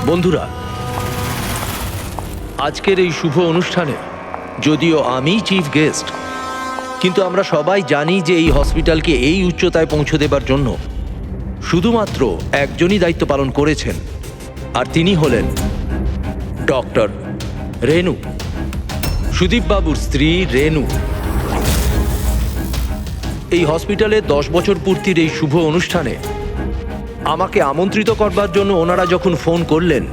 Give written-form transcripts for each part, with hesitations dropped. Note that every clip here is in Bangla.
বন্ধুরা, আজকের এই শুভ অনুষ্ঠানে যদিও আমি চিফ গেস্ট, কিন্তু আমরা সবাই জানি যে এই হসপিটালকে এই উচ্চতায় পৌঁছে দেবার জন্য শুধুমাত্র একজনই দায়িত্ব পালন করেছেন, আর তিনি হলেন ডক্টর রেনু, সুদীপ বাবুর স্ত্রী রেনু। এই হসপিটালে 10 বছর পূর্তির এই শুভ অনুষ্ঠানে আমাকে আমন্ত্রিত করবার জন্য ওনারা যখন ফোন করলেন,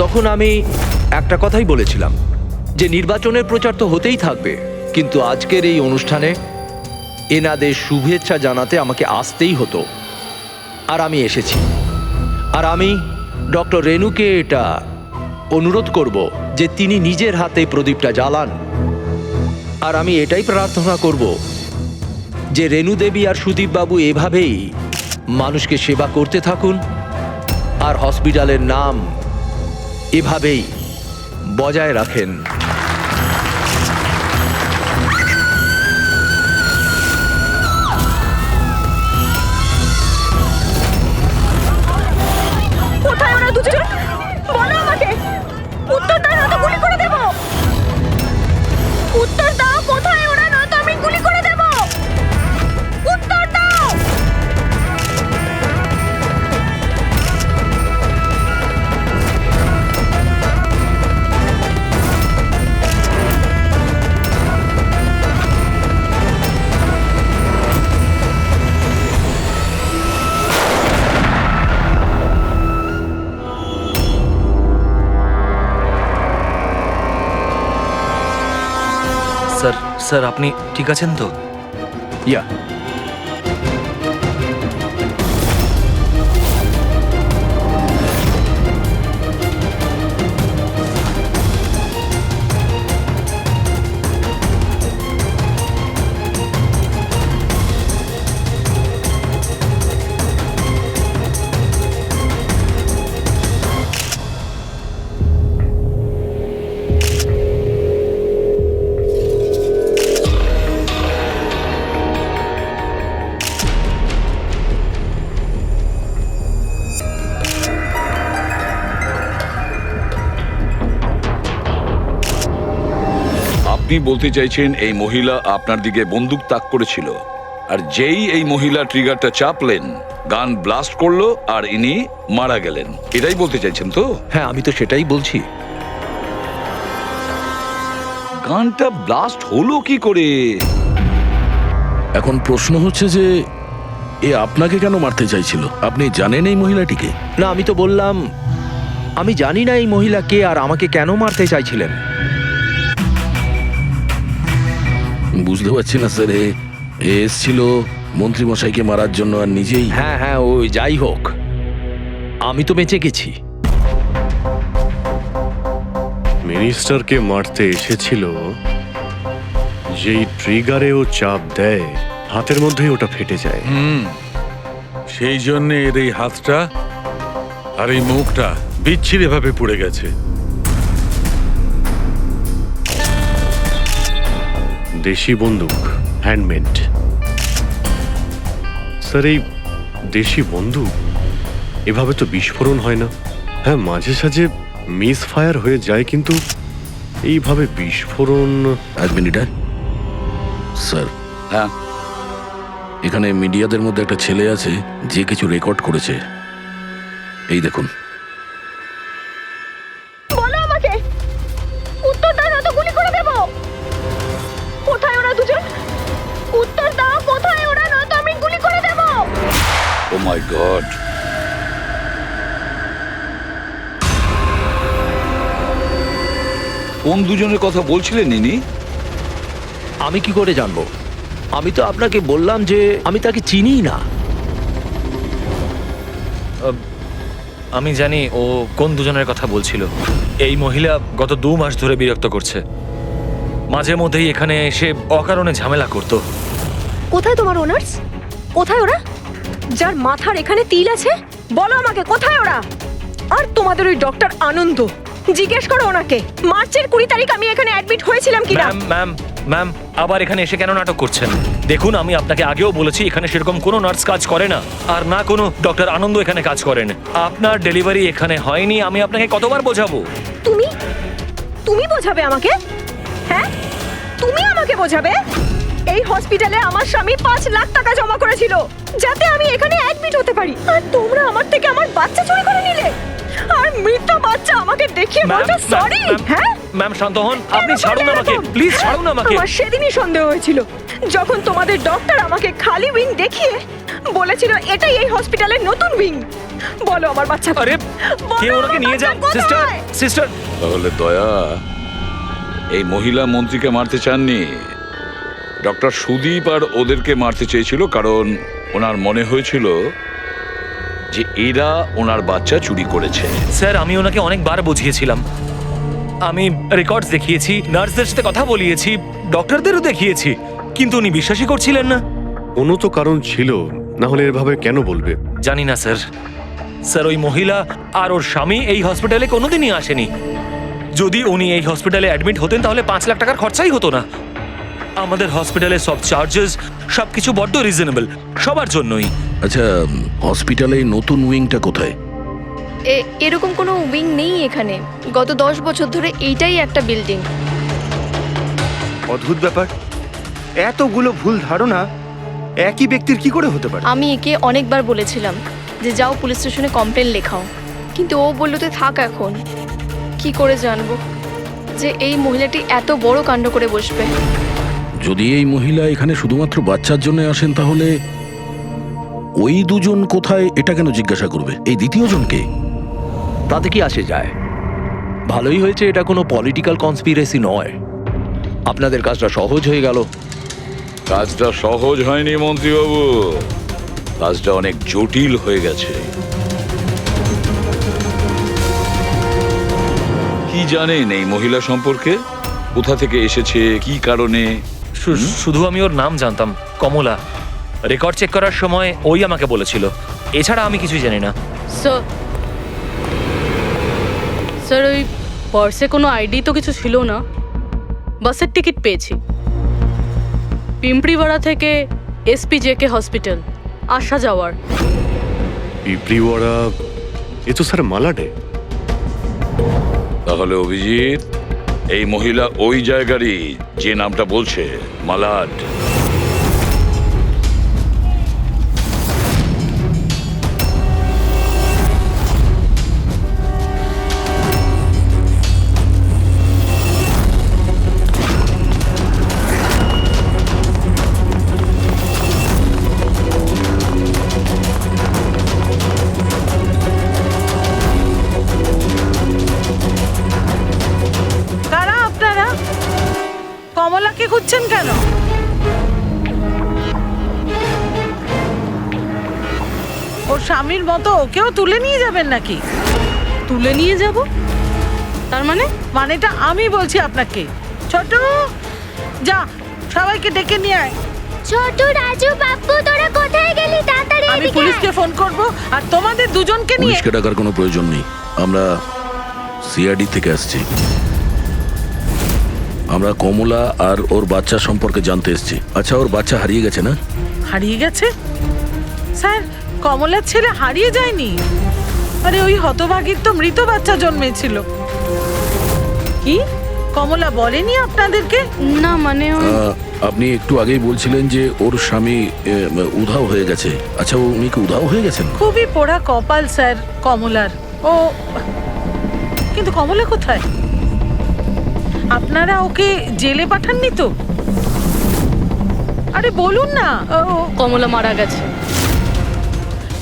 তখন আমি একটা কথাই বলেছিলাম যে নির্বাচনের প্রচার তো হতেই থাকবে, কিন্তু আজকের এই অনুষ্ঠানে এনাদের শুভেচ্ছা জানাতে আমাকে আসতেই হতো। আর আমি এসেছি। আর আমি ডক্টর রেনুকে এটা অনুরোধ করব যে তিনি নিজের হাতে প্রদীপটা জ্বালান। আর আমি এটাই প্রার্থনা করব যে রেনু দেবী আর সুদীপ বাবু এভাবেই মানুষকে সেবা করতে থাকুন, আর হসপিটালের নাম এভাবেই বজায় রাখেন। কোথায় ওরা দুজন? বলো আমাকে, উত্তর দাও না তো গুলি করে দেব। উত্তর দাও, কোথায় ওরা, না তো আমি গুলি করে দেব। উত্তর দাও। স্যার আপনি ঠিক আছেন তো? ইয়া, আপনি বলতে চাইছেন এই মহিলা আপনার দিকে বন্দুক তাক করেছিল, আর যেই এই মহিলা ট্রিগারটা চাপলেন, গান ব্লাস্ট করলো আর ইনি মারা গেলেন, এটাই বলতে চাইছেন তো? হ্যাঁ, আমি তো সেটাই বলছি। গানটা ব্লাস্ট হলো কি করে? এখন প্রশ্ন হচ্ছে যে এ আপনাকে কেন মারতে চাইছিল? আপনি জানেন এই মহিলাটিকে? না, আমি তো বললাম আমি জানি না এই মহিলা কে আর আমাকে কেন মারতে চাইছিলেন। বুঝতে পারছি না স্যার, এ এসছিল মন্ত্রী মশাইকে মারার জন্য আর নিজেই। হ্যাঁ হ্যাঁ, ওই যাই হোক, আমি তো বেঁচে গেছি। মিনিস্টারকে মারতে এসেছিল, যেই ট্রিগারে ও চাপ দেয় হাতের মধ্যেই ওটা ফেটে যায়। সেই জন্য এর এই হাতটা আর এই মুখটা বিচ্ছিরি ভাবে পুড়ে গেছে। দেশি বন্দুক, হ্যান্ডমেড। স্যার, এই দেশি বন্দুক এভাবে তো বিস্ফোরণ হয় না। হ্যাঁ, মাঝে সাঝে মিস ফায়ার হয়ে যায়, কিন্তু এইভাবে বিস্ফোরণ। এক মিনিট। স্যার, হ্যাঁ, এখানে মিডিয়াদের মধ্যে একটা ছেলে আছে যে কিছু রেকর্ড করেছে, এই দেখুন। বলো আমাকে, উত্তর দাও না তো গুলি করে দেব। কোথায় ওরা দুজন? উত্তর দাও, কোথায় ওরা, না তো আমি গুলি করে দেব। ও মাই গড। কোন দুজনের কথা বলছিলেন ইনি? আমি কি করে জানবো? আমি তো আপনাকে বললাম যে আমি তাকে চিনি না। আমি জানি ও কোন দুজনের কথা বলছিল। এই মহিলা গত 2 মাস ধরে বিরক্ত করছে। মাঝে মধ্যেই এখানে এসে অকারণে ঝামেলা করতো। কোথায় তোমার ওনার্স? কোথায় ওরা, যার মাথার এখানে তিল আছে? বলো আমাকে, কোথায় ওরা? আর তোমাদের ওই ডক্টর আনন্দ, জিজ্ঞেস করো ওনাকে মার্চের 20 তারিখ আমি এখানে অ্যাডমিট হয়েছিলাম কিনা। ম্যাম ম্যাম আবার এখানে এসে কেন নাটক করছেন? দেখুন, আমি আপনাকে আগেও বলেছি এখানে সেরকম কোনো নার্স কাজ করে না, আর না কোনো ডক্টর আনন্দ এখানে কাজ করেন। আপনার ডেলিভারি এখানে হয়নি, আমি আপনাকে কতবার বোঝাবো? তুমি তুমি বোঝাবে আমাকে? হ্যাঁ, তুমি আমাকে বোঝাবে? এই হসপিটালে আমার স্বামী 5 লাখ টাকা জমা করেছিল যাতে আমি এখানে অ্যাডমিট হতে পারি, আর তোমরা আমার থেকে আমার বাচ্চা চুরি করে নিলে, আর মৃত বাচ্চা আমাকে দেখিয়ে বলছো সরি। হ্যাঁ ম্যাম শান্ত হন, আপনি কেন ছাড়ুন করলে আমাকে, এরকম? প্লিজ ছাড়ুন আমাকে। আমার সেদিনই সন্দেহ হয়েছিল যখন তোমাদের ডক্টর আমাকে খালি উইং দেখিয়ে বলেছিল এটাই এই হসপিটালের নতুন উইং। বলো আমার বাচ্চা কোথায়? আরে বলো কে ওনাকে আমার নিয়ে বাচ্চা যান। সিস্টার, কোথায়? সিস্টার। তাহলে দয়া এই মহিলা মন্ত্রীকে মারতে চাননি, ডক্টর সুদীপ আর ওদেরকে মারতে চেয়েছিল, কারণ ওনার মনে হয়েছিল যে এরা ওনার বাচ্চা চুরি করেছে। স্যার আমি ওনাকে অনেকবার বুঝিয়েছিলাম, আমি রেকর্ডস দেখিয়েছি, নার্সদের সাথে কথা বলিয়েছি, ডক্টরদেরও দেখিয়েছি, কিন্তু উনি বিশ্বাসই করছিলেন না। কোনো তো কারণ ছিল, না হলে এভাবে কেন বলবে? জানি না স্যার। স্যার ওই মহিলা আর ওর স্বামী এই হসপিটালে কোনোদিনই আসেনি। যদি উনি এই হসপিটালে অ্যাডমিট হতেন তাহলে 5 লাখ টাকার খরচাই হতো না। আমাদের হসপিটালে সব চার্জেস সবকিছু বড্ড রিজনেবল সবার জন্যই। আচ্ছা, হসপিটালে এই নতুন উইংটা কোথায়? এরকম কোনো উইং নেই এখানে। গত 10 বছর ধরে এইটাই একটা বিল্ডিং। অদ্ভুত ব্যাপার, এতগুলো ভুল ধারণা একই ব্যক্তির কি করে হতে পারে? আমি একে অনেকবার বলেছিলাম যে যাও পুলিশ স্টেশনে কমপ্লেন লেখাও, কিন্তু ও বলল তুই থাক। এখন কি করে জানবো যে এই মহিলাটি এত বড় কাণ্ড করে বসবে? যদি এই মহিলা এখানে শুধুমাত্র বাচ্চার জন্য আসেন, তাহলে ওই দুজন কোথায় এটা কেন জিজ্ঞাসা করবে? এই দ্বিতীয় জনকে? তাতে কি আসে যায়? ভালোই হয়েছে এটা কোনো পলিটিক্যাল কনস্পিরেসি নয়, আপনাদের কাজটা সহজ হয়ে গেল। কাজটা সহজ হয়নি মন্ত্রীবাবু, কাজটা অনেক জটিল হয়ে গেছে। কি জানেন এই মহিলা সম্পর্কে? কোথা থেকে এসেছে, কি কারণে? শুধু আমি ওর নাম জানতাম, কমলা। রেকর্ড চেক করার সময় ওই আমাকে বলেছিল, এছাড়া আমি কিছুই জানি না। স্যার ওই পার্সে কোনো আইডি তো কিছু ছিল না। বাসের টিকিট পেয়েছি, পিম্পড়িওয়াড়া থেকে SPJK হসপিটাল আসা যাওয়ার। পিঁপড়িওয়াড়া, এ তো স্যার মালাডে। তাহলে অভিজিৎ, এই মহিলা ওই জায়গারই যে নামটা বলছে, মালাড। কারা আপনারা? কমলাকে খুঁজছেন কেন? ওর স্বামীর মতো ওকেও তুলে নিয়ে যাবেন নাকি? তুলে নিয়ে যাব? তার মানে? মানেটা আমি বলছি আপনাকে। ছোট, যা সবাইকে ডেকে নিয়ে আয়। ছোট, রাজু, বাপ্পু, তোরা কোথায় গেলি? তাড়াতাড়ি আমি পুলিশকে ফোন করব, আর তোমাদের দুজনকে নিয়ে। পুলিশকে ডাকার কোনো প্রয়োজন নেই, আমরা CID থেকে আসছি। আমরা কমলা আর ওর বাচ্চা সম্পর্কে জানতে এসেছি। আচ্ছা, ওর বাচ্চা হারিয়ে গেছে না? হারিয়ে গেছে? স্যার, কমলার ছেলে হারিয়ে যায়নি। আরে ওই হতভাগীর তো মৃত বাচ্চা জন্মেছিল। কি কমলা বলেনি আপনাদেরকে? না মানে আপনি একটু আগেই বলছিলেন যে ওর স্বামী উধাও হয়ে গেছে। আচ্ছা, উনি কি উধাও হয়ে গেছেন? খুবই পোড়া কপাল স্যার কমলার। ও কিন্তু কমলা কোথায়? আপনারা ওকে জেলে পাঠাননি তো? আরে বলুন না। কমলা মারা গেছে।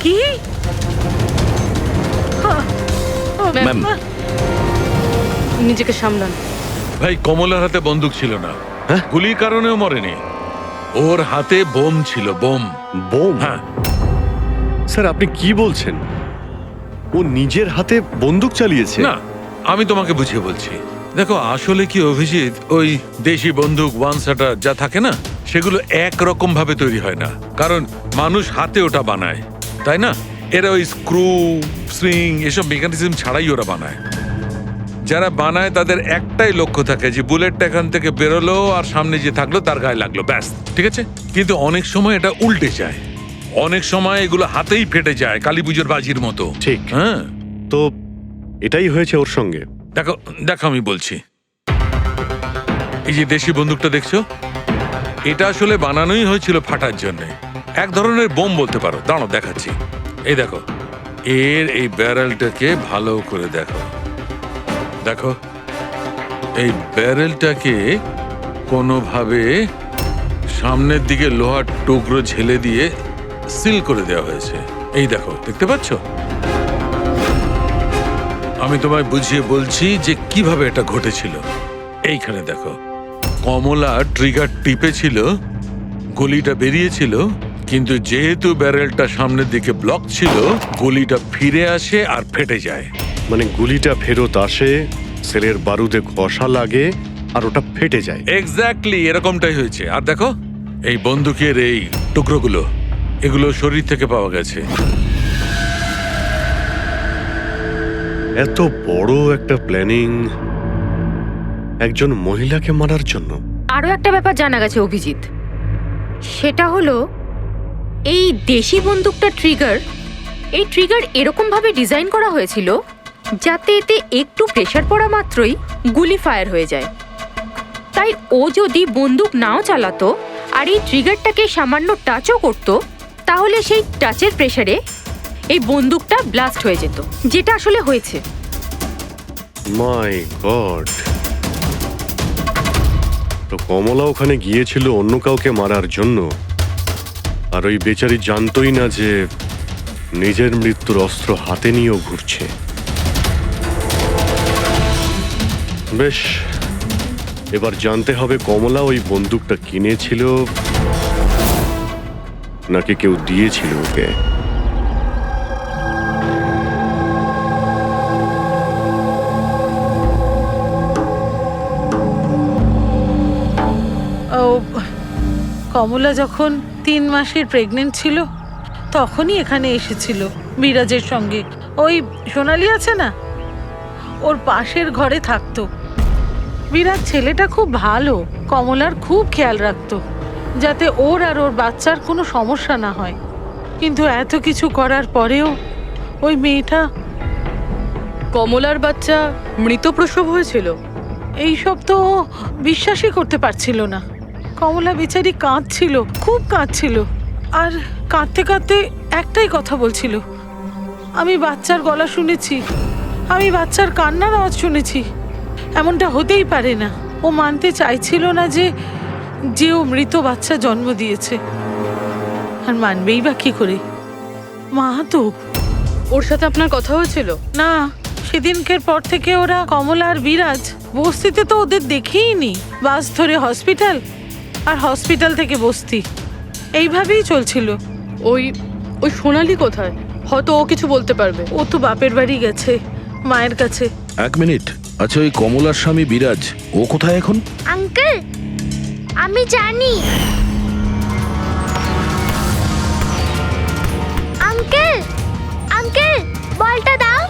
কি? ম্যাম, নিজেকে সামলান। ভাই, কমলার হাতে বন্দুক ছিল না, গুলির কারণেও মরেনি। ওর হাতে বোম ছিল, বোম। বোম? হ্যাঁ। স্যার আপনি কি বলছেন? ও নিজের হাতে বন্দুক চালিয়েছে? না, আমি তোমাকে বুঝিয়ে বলছি। দেখো, আসলে কি অভিজিৎ, ওই দেশি বন্দুক ওয়ান শাটার যা থাকে না, সেগুলো একরকম ভাবে তৈরি হয় না, কারণ মানুষ হাতে ওটা বানায়, তাই না? এরা ওই স্ক্রু, স্প্রিং এসব মেকানিজম ছাড়াই ওরা বানায়। যারা বানায় তাদের একটাই লক্ষ্য থাকে যে বুলেটটা এখান থেকে বেরোলো আর সামনে যে থাকলো তার গায়ে লাগলো, ব্যাস, ঠিক আছে? কিন্তু অনেক সময় এটা উল্টে যায়, অনেক সময় এগুলো হাতেই ফেটে যায়, কালী পুজোর বাজির মতো। ঠিক। হ্যাঁ, তো এটাই হয়েছে ওর সঙ্গে। দেখো দেখো আমি বলছি, এই যে দেশি বন্দুকটা দেখছো, এটা আসলে বানানোই হয়েছিল ফাটার জন্য, এক ধরনের বোম বলতে পারো। দাঁড়াও দেখাচ্ছি, এই দেখো, এর এই ব্যারেলটাকে ভালো করে দেখো, দেখো এই ব্যারেলটাকে কোনোভাবে সামনের দিকে লোহার টুকরো ঝেলে দিয়ে সিল করে দেওয়া হয়েছে। এই দেখো, দেখতে পাচ্ছ? আমি তোমায় বুঝিয়ে বলছি যে কিভাবে এটা ঘটেছিল। এইখানে দেখো, কমলা ট্রিগার টিপেছিল, গুলিটা বেরিয়েছিল, কিন্তু যেহেতু ব্যারেলটা সামনের দিকে ব্লক ছিল, গুলিটা ফিরে আসে আর ফেটে যায়। মানে গুলিটা ফেরত আসে, সেলের বারুদে ঘষা লাগে আর ওটা ফেটে যায়। এক্স্যাক্টলি এরকমটাই হয়েছে। আর দেখো এই বন্দুকের এই টুকরোগুলো, এগুলো শরীর থেকে পাওয়া গেছে। এত বড় একটা প্ল্যানিং একজন মহিলাকে মারার জন্য। আরও একটা ব্যাপার জানা গেছে অভিজিৎ, সেটা হলো এই দেশি বন্দুকটা এই ট্রিগার এরকমভাবে ডিজাইন করা হয়েছিল যাতে এতে একটু প্রেসার পড়া মাত্রই গুলি ফায়ার হয়ে যায়। তাই ও যদি বন্দুক নাও চালাতো আর এই ট্রিগারটাকে সামান্য টাচও করতো, তাহলে সেই টাচের প্রেসারে এই বন্দুকটা ব্লাস্ট হয়ে যেত, যেটা আসলে হয়েছে। মাই গড! তো কমলা ওখানে গিয়েছিল অন্য কাউকে মারার জন্য, আর ওই বেচারি জানতোই না যে নিজের মৃত্যুর অস্ত্র হাতে নিয়েও ঘুরছে। বেশ, এবার জানতে হবে কমলা ওই বন্দুকটা কিনেছিল নাকি কেউ দিয়েছিল ওকে। ও, কমলা যখন 3 মাসের প্রেগনেন্ট ছিল তখনই এখানে এসেছিল বিরাজের সঙ্গে। ওই সোনালি আছে না, ওর পাশের ঘরে থাকতো। বিরাজ ছেলেটা খুব ভালো, কমলার খুব খেয়াল রাখতো যাতে ওর আর ওর বাচ্চার কোনো সমস্যা না হয়। কিন্তু এত কিছু করার পরেও ওই মেয়েটা, কমলার বাচ্চা মৃত প্রসব হয়েছিল। এইসব তো ও বিশ্বাসই করতে পারছিল না। কমলা বেচারি কাঁদছিল, খুব কাঁদছিল, আর কাঁদতে কাঁদতে একটাই কথা বলছিল, আমি বাচ্চার গলা শুনেছি, আমি বাচ্চার কান্নার আওয়াজ শুনেছি, এমনটা হতেই পারে না। ও মানতে চাইছিল না যে ও মৃত বাচ্চা জন্ম দিয়েছে, আর মানবেই বা কি করে? মা তো। ওর সাথে আপনার কথা হয়েছিল? না, সেদিনকের পর থেকে ওরা, কমলা আর বিরাজ, বস্তিতে তো ওদের দেখেই নি। বাস ধরে হসপিটাল, আর হসপিটাল থেকে বস্তি, এইভাবেই চলছিল। ওই সোনালি কোথায়? হয়তো ও কিছু বলতে পারবে। ও তো বাপের বাড়ি গেছে, মায়ের কাছে। এক মিনিট, আচ্ছা ওই কমলার স্বামী বিরাজ ও কোথায় এখন? আঙ্কেল, আমি জানি। আঙ্কেল, আঙ্কেল, বলটা দাও।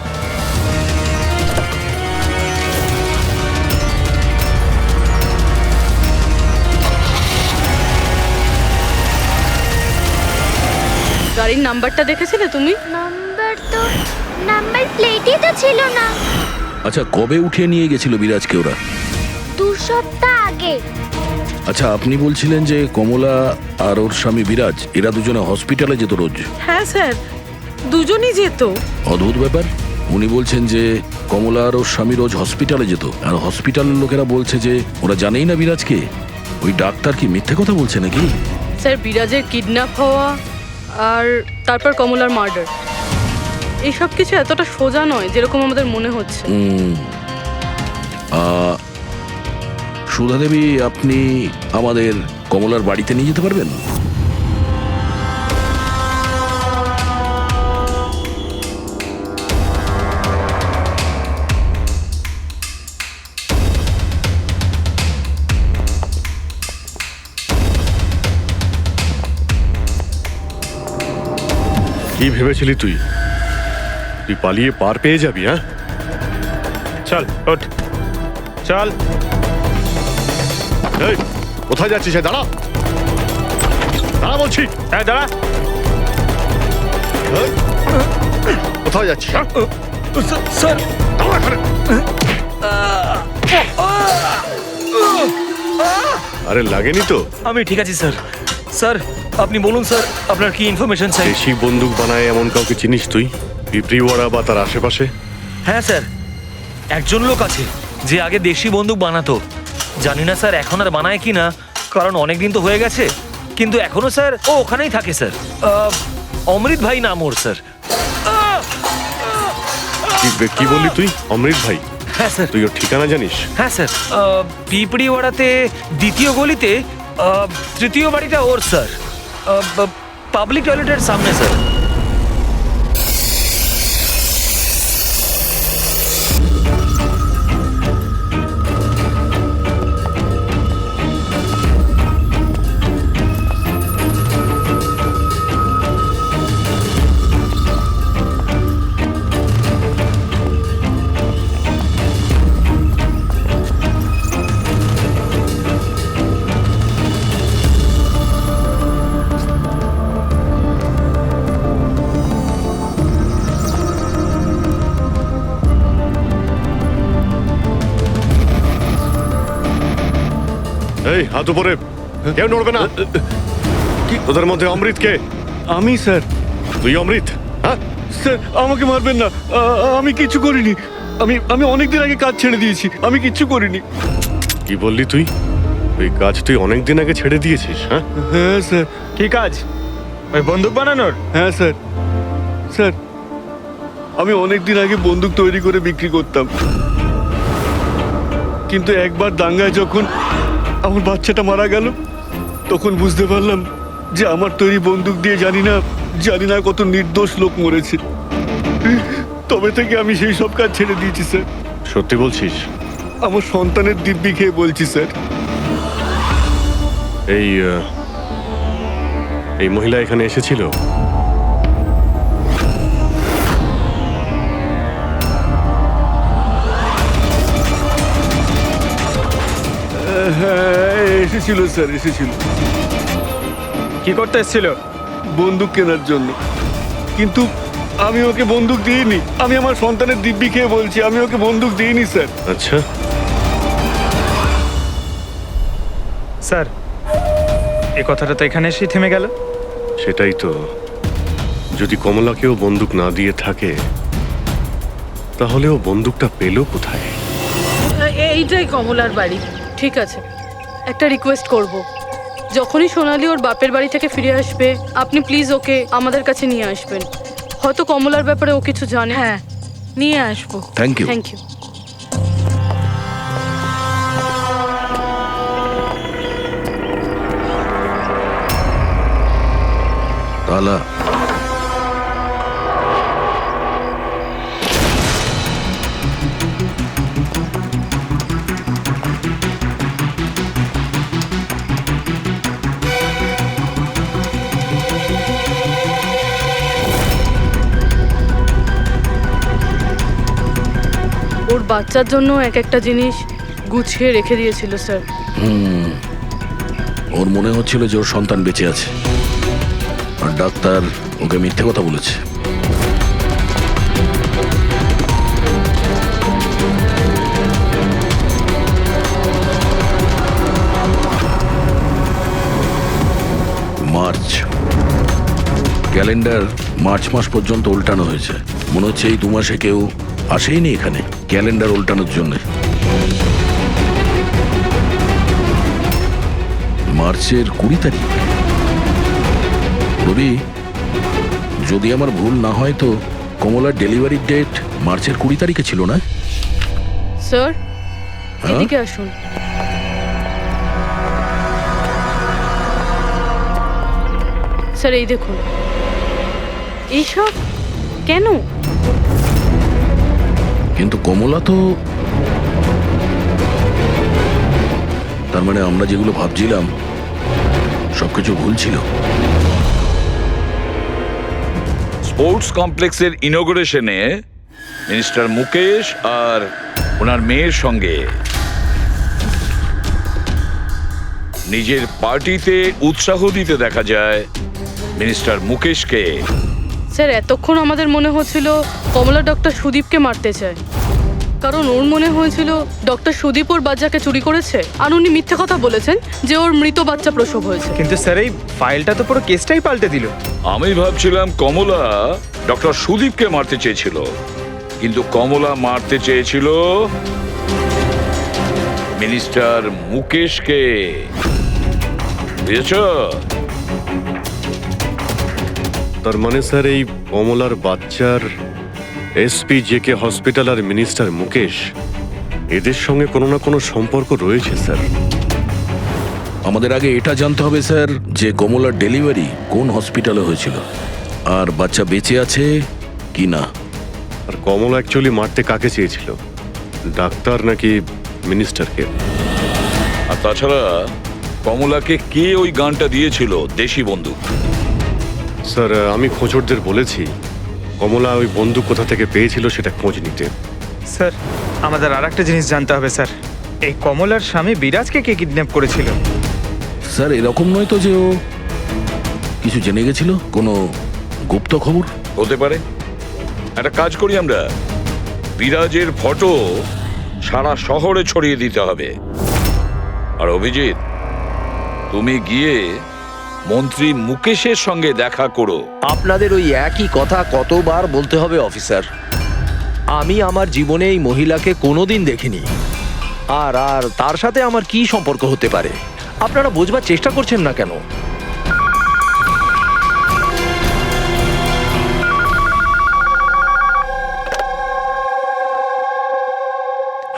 গাড়ির নাম্বারটা দেখেছিলে তুমি? নাম্বার প্লেটই তো ছিল না। আচ্ছা কবে উঠিয়ে নিয়ে গেছিল বিরাজকে ওরা? 2 সপ্তাহ আগে। আচ্ছা আপনি বলছিলেন যে কমলা আর ওর স্বামী বিরাজ এরা দুজনে হসপিটালে যেত রোজ? হ্যাঁ স্যার, দুজনই যেত। অদ্ভুত ব্যাপার, উনি বলছেন যে কমলা আর ওর স্বামী রোজ হসপিটালে যেত, আর হসপিটালের লোকেরা বলছে যে ওরা জানেই না বিরাজকে। ওই ডাক্তার কি মিথ্যে কথা বলছে নাকি? স্যার, বিরাজের কিডন্যাপ হওয়া আর তারপর কমলার মার্ডার, এইসব কিছু এতটা সোজা নয় যেরকম আমাদের মনে হচ্ছে। সুধা দেবী, আপনি আমাদের কমলার বাড়িতে নিয়ে যেতে পারবেন? কি ভেবেছিলি তুই? তুই পালিয়ে পার পেয়ে যাবি? হ্যাঁ, চল ওঠ চল। এই কোথায় যাচ্ছিস? দাঁড়া দাঁড়া বলছি। হ্যাঁ দাঁড়া। এই, কোথায় যাচ্ছিস? স্যার দাঁড়া এখানে। আরে লাগেনি তো? আমি ঠিক আছি স্যার। স্যার আপনি বলুন স্যার, আপনার কি ইনফরমেশন চাই? দেশি বন্দুক বানায় এমন কাউকে চিনিস তুই? পিঁপড়িওয়াড়া বা তার আশেপাশে? হ্যাঁ স্যার, একজন লোক আছে যে আগে দেশি বন্দুক বানাতো। জানি না স্যার এখন আর বানায় কি না, কারণ অনেক দিন তো হয়ে গেছে। কিন্তু এখনো স্যার ও ওখানেই থাকে স্যার। অমৃত ভাই নাম ওর স্যার। কি বললি তুই? অমৃত ভাই? হ্যাঁ স্যার। তুই ওর ঠিকানা জানিস? হ্যাঁ স্যার, পিঁপড়িওয়াড়াতে দ্বিতীয় গলিতে তৃতীয় বাড়িটা ওর স্যার। পাবলিক টয়লেটের সামনে স্যার। এই হাত উপরে, কেউ নড়বে না। তোদের মধ্যে অমৃত কে? আমি স্যার। তুই অমৃত? হ্যাঁ স্যার আমাকে মারবেন না, আমি কিছু করিনি। আমি অনেকদিন আগে কাজ ছেড়ে দিয়েছি, আমি কিচ্ছু করিনি। কি বললি তুই? ওই কাজ তুই অনেকদিন আগে ছেড়ে দিয়েছিস? হ্যাঁ হ্যাঁ স্যার। কি কাজ? ওই বন্দুক বানানোর? হ্যাঁ স্যার। স্যার আমি অনেকদিন আগে বন্দুক তৈরি করে বিক্রি করতাম, কিন্তু একবার দাঙ্গায় যখন আমার বাচ্চাটা মারা গেল, তখন বুঝতে পারলাম যে আমার তৈরি বন্দুক দিয়ে জানি না কত নির্দোষ লোক মরেছে। তবে থেকে আমি সেই সব কাজ ছেড়ে দিয়েছি স্যার। সত্যি বলছিস? আমার সন্তানের দিব্যি খেয়ে বলছি স্যার। এই মহিলা এখানে এসেছিল? হ্যাঁ এসেছিল স্যার, এসেছিল। কি করতে এসেছিল? বন্দুক কেনার জন্য, কিন্তু আমি ওকে বন্দুক দিইনি। আমি আমার সন্তানের দিব্যি খেয়ে বলছি, আমি ওকে বন্দুক দিইনি স্যার। আচ্ছা, স্যার এই কথাটা তো এখানে এসেই থেমে গেল। সেটাই তো। যদি কমলাকেও বন্দুক না দিয়ে থাকে, তাহলে ও বন্দুকটা পেল কোথায়? এইটাই কমলার বাড়ি। ঠিক আছে, একটা রিকোয়েস্ট করব, যখনই সোনালি ওর বাপের বাড়ি থেকে ফিরে আসবে আপনি প্লিজ ওকে আমাদের কাছে নিয়ে আসবেন। হয়তো কমলার ব্যাপারে ও কিছু জানে। হ্যাঁ নিয়ে আসবো। Thank you. Thank you. তালা ওর বাচ্চার জন্য এক একটা জিনিস গুছিয়ে রেখে দিয়েছিল স্যার। ওর মনে হচ্ছিল যে ওর সন্তান বেঁচে আছে, আর ডাক্তার ওকে মিথ্যে কথা বলেছে। মার্চ ক্যালেন্ডার মার্চ মাস পর্যন্ত উল্টানো হয়েছে। মনে হচ্ছে এই 2 মাসে কেউ আসেইনি এখানে ক্যালেন্ডার উল্টানোর জন্য। মার্চের 20 তারিখ। রবি, যদি আমার ভুল না হয় তো কমলার ডেলিভারির ডেট মার্চের 20 তারিখে ছিল না? স্যার হ্যাঁ? এদিকে আসুন। স্যার এই দেখুন, এইসব কেন? কিন্তু কমলা তো, তার মানে আমরা যেগুলো ভাবছিলাম সবকিছু ভুল ছিল। স্পোর্টস কমপ্লেক্সের ইনোগ্রেশনে মিনিস্টার মুকেশ আর ওনার মেয়ের সঙ্গে নিজের পার্টিতে উৎসাহ দিতে দেখা যায় মিনিস্টার মুকেশকে। স্যার এতক্ষণ আমাদের মনে হচ্ছিল কমলা ডক্টর সুদীপকে মারতে চায়, কারণ ওর মনে হয়েছিল ডক্টর সুদীপ ওর বাচ্চাকে চুরি করেছে, আর উনি মিথ্যে কথা বলেছেন যে ওর মৃত বাচ্চা প্রসব হয়েছে। কিন্তু স্যার এই ফাইলটা তো পুরো কেসটাই পাল্টে দিল। আমি ভাবছিলাম কমলা ডক্টর সুদীপকে মারতে চেয়েছিল, কিন্তু কমলা মারতে চেয়েছিল মিনিস্টার মুকেশকে। বুঝেছ? তার মানে স্যার এই কমলার বাচ্চার এসপি জেকে হসপিটাল আর মিনিস্টার মুকেশ এদের সঙ্গে কোনো না কোনো সম্পর্ক রয়েছে স্যার। আমাদের আগে এটা জানতে হবে স্যার যে কমলার ডেলিভারি কোন হসপিটালে হয়েছিল আর বাচ্চা বেঁচে আছে কি না। আর কমলা অ্যাকচুয়ালি মারতে কাকে চেয়েছিল, ডাক্তার নাকি মিনিস্টারকে? আর তাছাড়া কমলাকে কে ওই গানটা দিয়েছিল, দেশি বন্দুক? স্যার আমি খোঁজরদের বলেছি কমলা ওই বন্দুক কোথা থেকে পেয়েছিল সেটা খোঁজ নিতে। স্যার আমাদের আর একটা জিনিস জানতে হবে স্যার, এই কমলার স্বামী বিরাজকে কে কিডন্যাপ করেছিল? স্যার এরকম নয় তো যে ও কিছু জেনে গেছিল, কোনো গুপ্ত খবর? হতে পারে। একটা কাজ করি আমরা, বিরাজের ফটো সারা শহরে ছড়িয়ে দিতে হবে। আর অভিজিৎ, তুমি গিয়ে মন্ত্রী মুকেশের সঙ্গে দেখা করো। আপনাদের ওই একই কথা কতবার বলতে হবে অফিসার? আমি আমার জীবনে এই মহিলাকে কোনোদিন দেখিনি, আর আর তার সাথে আমার কি সম্পর্ক হতে পারে? আপনারা বোঝবার চেষ্টা করছেন না কেন?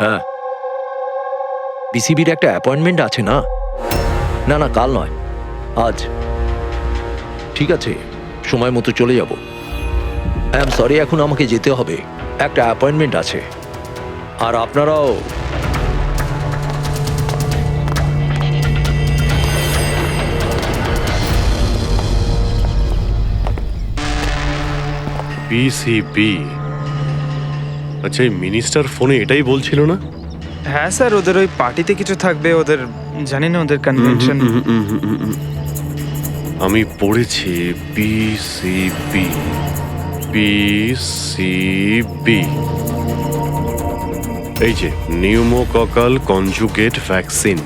হ্যাঁ, বিসিবির একটা অ্যাপয়েন্টমেন্ট আছে না? না না, কাল নয়, আজ। ঠিক আছে, সময় মতো চলে যাব। আই এম সরি, এখন আমাকে যেতে হবে, একটা অ্যাপয়েন্টমেন্ট আছে। আর আপনারাও। বিসিবি, আচ্ছা এই মিনিস্টার ফোনে এটাই বলছিল না? হ্যাঁ স্যার, ওদের ওই পার্টিতে কিছু থাকবে, ওদের জানি না ওদের কনভেনশন। আমি পড়েছি বিসিবি, বিসিবি, এই যে নিউমোককাল কনজুগেট ভ্যাকসিন,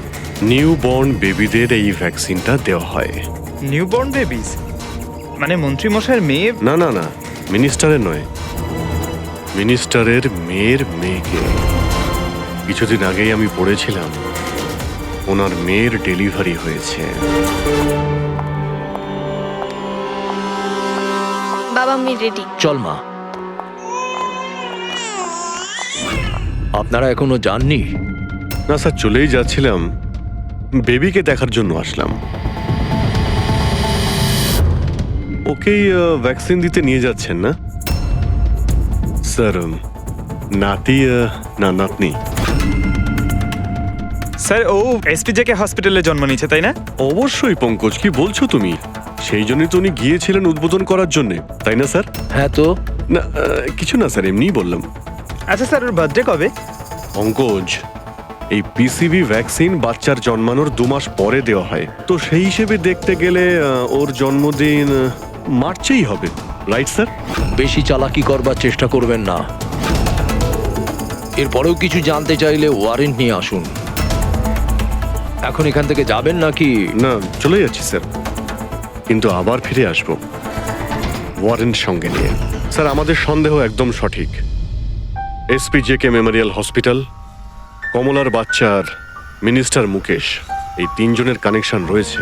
নিউবর্ন বেবিদের এই ভ্যাকসিনটা দেওয়া হয়। নিউবর্ন বেবিস মানে মন্ত্রী মশাইয়ের মেয়ে? না না না, মিনিস্টারের নয়, মিনিস্টারের মেয়ের মেয়েকে। কিছুদিন আগেই আমি পড়েছিলাম ওনার মেয়ের ডেলিভারি হয়েছে। বাবা আমি রেডি। চল মা। আপনারা এখনো যাননি? না স্যার, চলেই যাচ্ছিলাম, বেবিকে দেখার জন্য আসলাম। ওকেই ভ্যাকসিন দিতে নিয়ে যাচ্ছেন না স্যার? নাতি না নাতনি? স্যার ও এসপিজেকে হসপিটালে জন্ম নিয়েছে, তাই না? অবশ্যই পঙ্কজ, কি বলছো তুমি? সেই জন্যই তো উনি গিয়েছিলেন উদ্বোধন করার জন্য, তাই না স্যার? হ্যাঁ তো। না কিছু না স্যার, এমনিই বললাম। আচ্ছা স্যার, ওর বার্থডে কবে? পঙ্কজ, এই পিসিবি ভ্যাকসিন বাচ্চার জন্মানোর 2 মাস পরে দেওয়া হয়, তো সেই হিসেবে দেখতে গেলে ওর জন্মদিন মার্চেই হবে, রাইট স্যার? বেশি চালাকি করবার চেষ্টা করবেন না। এরপরেও কিছু জানতে চাইলে ওয়ারেন্ট নিয়ে আসুন। এখন এখান থেকে যাবেন নাকি? না, চলে যাচ্ছি স্যার, কিন্তু আবার ফিরে আসবো ওয়ারেন্ট সঙ্গে নিয়ে। স্যার আমাদের সন্দেহ একদম সঠিক। এসপি জেকে মেমোরিয়াল হসপিটাল, কমলার বাচ্চার মিনিস্টার মুকেশ, এই 3 জনের কানেকশন রয়েছে।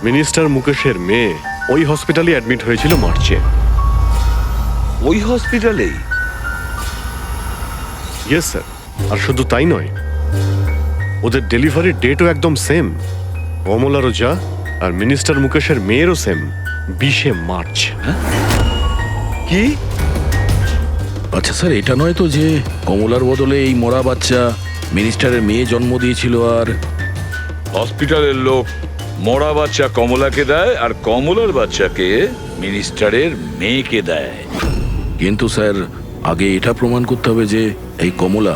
মিনিস্টার মুকেশের মেয়ে ওই হসপিটালে অ্যাডমিট হয়েছিল মার্চে। ওই হসপিটালেই? ইয়েস স্যার, আর শুধু তাই নয়, ওদের ডেলিভারির ডেটও একদম সেম। কমলারও যা আর মিনিস্টার মুকেশের মেয়েরও সেম, 20শে মার্চ। কি? আচ্ছা স্যার, এটা নয় তো যে কমলার বদলে এই মরা বাচ্চা মিনিস্টারের মেয়ে জন্ম দিয়েছিল, আর হসপিটালের লোক মরা বাচ্চা কমলাকে দেয় আর কমলার বাচ্চাকে মিনিস্টারের মেয়েকে দেয়? কিন্তু স্যার আগে এটা প্রমাণ করতে হবে যে এই কমলা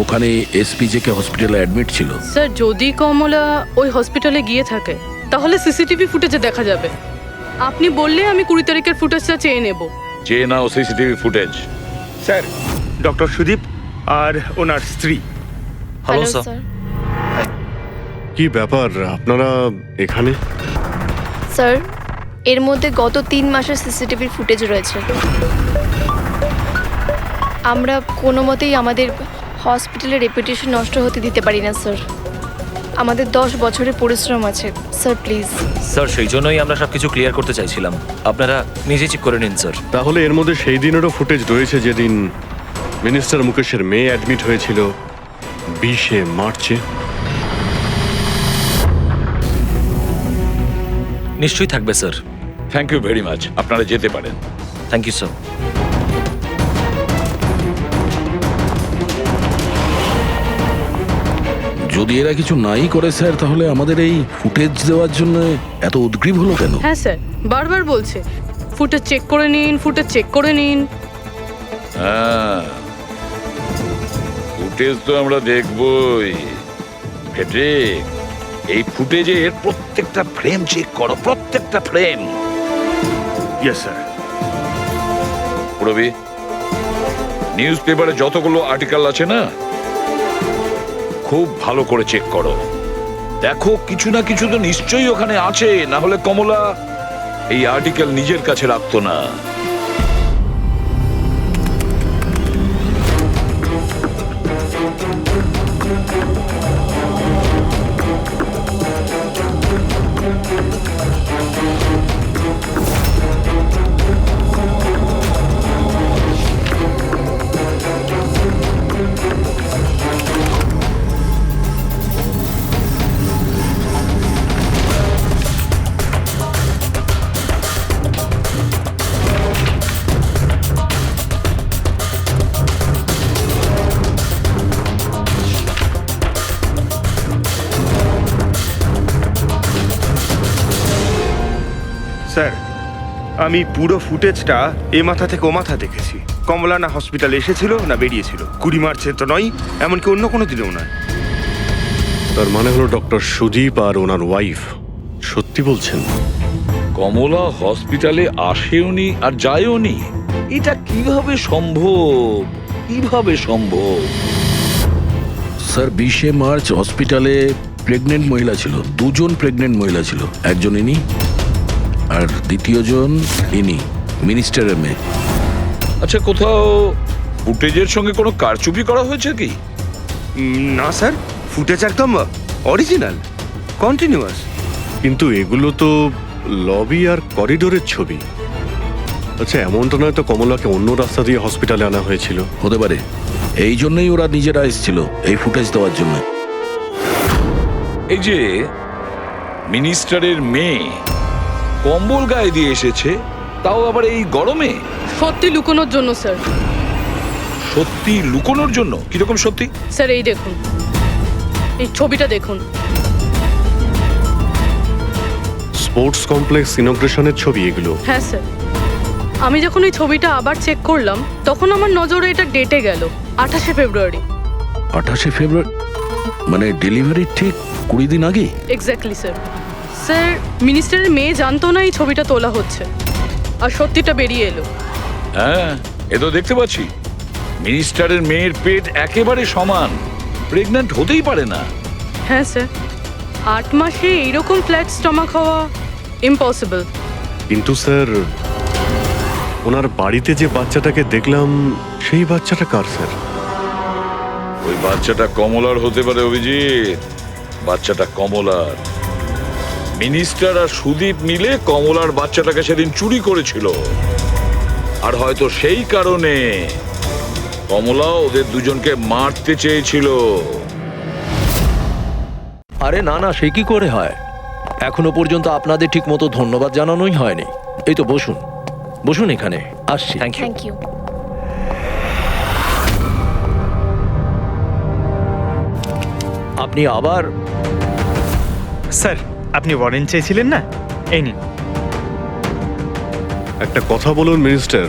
ওখানে এসপিজেকে হসপিটালে অ্যাডমিট ছিল। স্যার যদি কমলা ওই হসপিটালে গিয়ে থাকে তাহলে সিসিটিভি ফুটেজে দেখা যাবে। আপনি বললে আমি 20 তারিখের ফুটেজটা চেয়ে নেব। চেয়ে নাও CCTV footage. Sir, doctor Sudip আর ওনার স্ত্রী। Hello hello sir. স্যার। কি ব্যাপার আপনারা এখানে? স্যার, এর মধ্যে গত 3 মাসের সিসিটিভির ফুটেজ রয়েছে। আমরা কোনো মতেই আমাদের হসপিটালের রেপুটেশন নষ্ট হতে দিতে পারি না স্যার। আমাদের 10 বছরের পরিশ্রম আছে স্যার, প্লিজ। স্যার সেই জন্যই আমরা সবকিছু ক্লিয়ার করতে চাইছিলাম, আপনারা নিজে চেক করে নিন স্যার। তাহলে এর মধ্যে সেই দিনেরও ফুটেজ রয়েছে যেদিন মিনিস্টার মুকেশের মেয়ে অ্যাডমিট হয়েছিল 20শে মার্চে। নিশ্চয়ই থাকবে sir. Thank you very much, আপনারা যেতে পারেন। Thank you sir. যদি এরা কিছু নাই করে স্যার, তাহলে আমাদের এই ফুটেজ দেওয়ার জন্য এত উদ্গ্রীব হলো কেন? হ্যাঁ স্যার, বারবার বলছে ফুটেজ চেক করে নিন, ফুটেজ চেক করে নিন। হ্যাঁ, ফুটেজ তো আমরা দেখবই। ফেডরিক, এই ফুটেজের প্রত্যেকটা ফ্রেম চেক করো, প্রত্যেকটা ফ্রেম। Yes sir. পুরবি, নিউজ পেপারে যতগুলো আর্টিকেল আছে না, খুব ভালো করে চেক করো। দেখো কিছু না কিছু তো নিশ্চয়ই ওখানে আছে, না হলে কমলা এই আর্টিকেল নিজের কাছে রাখতো না। স্যার, আমি পুরো ফুটেজটা এ মাথা থেকে ও মাথা দেখেছি। কমলা না হসপিটালে এসেছিল না বেরিয়েছিল। 20 মার্চে তো নয়, এমনকি অন্য কোনো দিনও নয়। তার মানে হলো ডক্টর সুদীপ আর ওনার ওয়াইফ সত্যি বলছেন? কমলা হসপিটালে আসেওনি আর যায়ওনি, এটা কিভাবে সম্ভব? কিভাবে সম্ভব? স্যার 20শে মার্চ হসপিটালে প্রেগনেন্ট মহিলা ছিল, 2 জন প্রেগনেন্ট মহিলা ছিল। একজন ইনি আর দ্বিতীয়জন ইনি, মিনিস্টারের মেয়ে। আচ্ছা, কোথাও ফুটেজের সঙ্গে কোনো কারচুপি করা হয়েছে কি? না স্যার, ফুটেজ একদম অরিজিনাল, কন্টিনিউয়াস। কিন্তু এগুলো তো লবি আর করিডোরের ছবি। আচ্ছা, এমনটা নয় তো কমলাকে অন্য রাস্তা দিয়ে হসপিটালে আনা হয়েছিল? হতে পারে, এই জন্যই ওরা নিজেরা এসেছিল এই ফুটেজ দেওয়ার জন্য। এই যে মিনিস্টারের মেয়ে কম্বল গায়ে দিয়ে এসেছে, তাও আবার এই গরমে। সত্যি লুকোনোর জন্য স্যার। সত্যি লুকোনোর জন্য? কিরকম সত্যি? স্যার এই দেখুন, এই ছবিটা দেখুন। স্পোর্টস কমপ্লেক্স ইনগ্রেশনের ছবি এগুলো? হ্যাঁ স্যার, আমি যখন এই ছবিটা আবার চেক করলাম তখন আমার নজরে এটা ডেটে গেল 28শে ফেব্রুয়ারি। 28শে ফেব্রুয়ারি মানে ডেলিভারির ঠিক 20 দিন আগে? Exactly sir. স্যার, মিনিস্টারের মেয়ে জানতো না এই ছবিটা তোলা হচ্ছে, আর সত্যিটা বেরিয়ে এলো। হ্যাঁ, এ তো দেখতে পাচ্ছি মিনিস্টারের মেয়ের পেট একেবারে সমান, প্রেগন্যান্ট হতেই পারে না। হ্যাঁ স্যার, 8 মাসে এইরকম ফ্ল্যাট স্টমাক হওয়া ইম্পসিবল। কিন্তু স্যার, ওনার বাড়িতে যে বাচ্চাটাকে দেখলাম সেই বাচ্চাটা কার স্যার? ওই বাচ্চাটা কমলার হতে পারে অভিজিৎ, বাচ্চাটা কমলার। মিনিস্টার আর সুদীপ মিলে কমলার বাচ্চাটাকে সেদিন চুরি করেছিল, আর হয়তো সেই কারণে কমলা ওদের দুজনকে মারতে চেয়েছিল। আরে না না, সে কি করে হয়? এখনো পর্যন্ত আপনাদের ঠিক মতো ধন্যবাদ জানানোই হয়নি। এই তো বসুন, বসুন এখানে, আসছি। Thank you. Thank you. আপনি আবার? স্যার, আপনি ওয়ারেন্ট চেয়েছিলেন না, এই নিন। একটা কথা বলুন মিনিস্টার,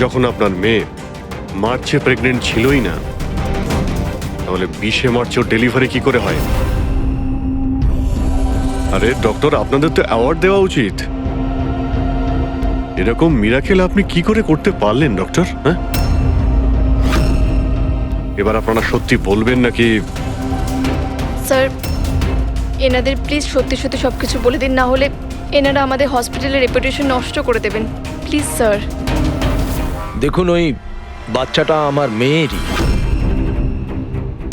যখন আপনার মেয়ে মার্চে প্রেগনেন্ট ছিলই না, তাহলে 20 মার্চ ওর ডেলিভারি কি করে হয়? আরে ডক্টর, আপনাদের তো অ্যাওয়ার্ড দেওয়া উচিত। এরকম মিরাকেল আপনি কি করে করতে পারলেন ডক্টর? হ্যাঁ, এবার আপনারা সত্যি বলবেন নাকি? স্যার, এনাদের প্লিজ সত্যি সত্যি সব কিছু বলে দিন, না হলে এনারা আমাদের হসপিটালের রেপুটেশন নষ্ট করে দেবেন। Please sir. দেখুন, ওই বাচ্চাটা আমার মেয়েরই,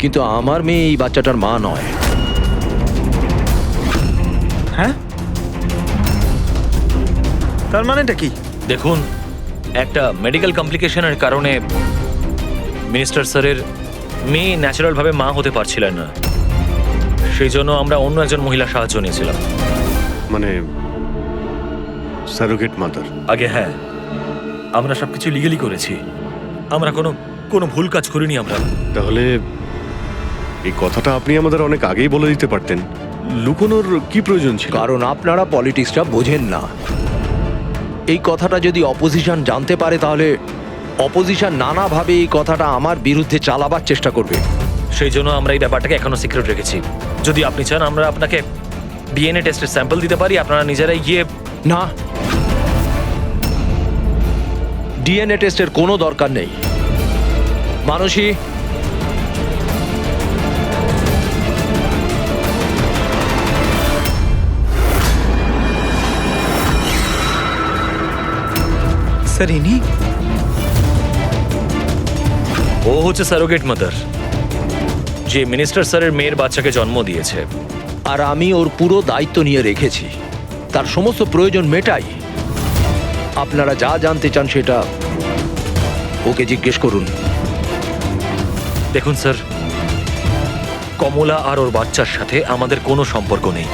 কিন্তু আমার মেয়ে এই বাচ্চাটার মা নয়। হ্যাঁ, তার মানেটা কি? দেখুন, একটা মেডিকেল কমপ্লিকেশনের কারণে মিনিস্টার স্যারের মেয়ে ন্যাচারালভাবে মা হতে পারছিলেন না। সেই জন্য আমরা অন্য একজন মহিলার সাহায্য নিয়েছিলাম। মানে সারোগেট মাদার? আগে হ্যাঁ, আমরা সবকিছু লিগালি করেছি। আমরা কোনো ভুল কাজ করিনি আমরা। তাহলে এই কথাটা আপনি আমাদের অনেক আগেই বলে দিতে পারতেন। লুকোনোর কি প্রয়োজন ছিল? কারণ আপনারা পলিটিক্সটা বোঝেন না। এই কথাটা যদি অপোজিশন জানতে পারে, তাহলে অপোজিশন নানাভাবে এই কথাটা আমার বিরুদ্ধে চালাবার চেষ্টা করবে। সেই জন্য আমরা এই ব্যাপারটাকে এখনো সিক্রেট রেখেছি। যদি আপনি চান, আমরা আপনাকে ডিএনএ টেস্টের স্যাম্পল দিতে পারি, আপনারা নিজেরাই গিয়ে। না, ডিএনএ টেস্টের কোনো দরকার নেই। মানসী, স্যার, ইনি? ও হচ্ছে সারোগেট মাদার, যে মিনিস্টার স্যারের মেয়ের বাচ্চাকে জন্ম দিয়েছে। আর আমি ওর পুরো দায়িত্ব নিয়ে রেখেছি, তার সমস্ত প্রয়োজন মেটাই। আপনারা যা জানতে চান সেটা ওকে জিজ্ঞেস করুন। দেখুন স্যার, কমলা আর ওর বাচ্চার সাথে আমাদের কোনো সম্পর্ক নেই।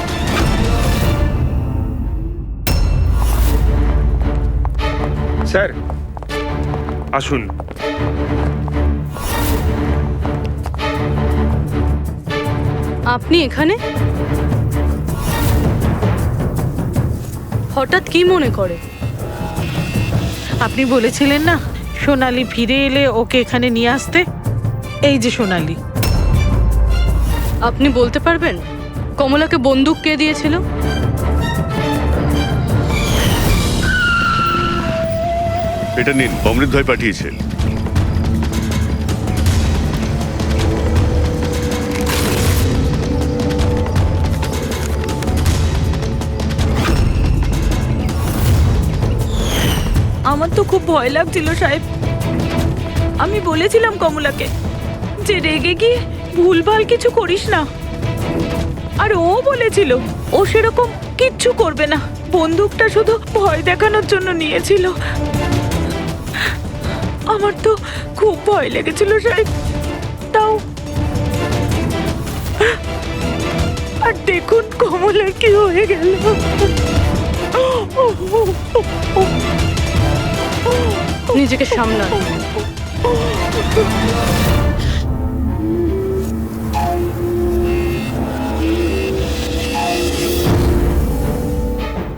স্যার, আসুন। আপনি এখানে হঠাৎ কি মনে করে? আপনি বলেছিলেন না সোনালি ফিরে এলে ওকে এখানে নিয়ে আসতে। এই যে সোনালি। আপনি বলতে পারবেন কমলাকে বন্দুক কে দিয়েছিল? এটা নিন, অমৃত ভাই পাঠিয়েছে। আমার তো খুব ভয় লাগছিল সাহেব। আমি বলেছিলাম কমলাকে যে রেগে গিয়ে ভুলভাল কিছু করিস না, আর ও বলেছিল ও সেরকম কিচ্ছু করবে না, বন্দুকটা শুধু ভয় দেখানোর জন্য নিয়েছিল। আমার তো খুব ভয় লেগেছিল সাহেব। তাও আর দেখুন কমলার কি হয়ে গেল। নিজেকে সামলান।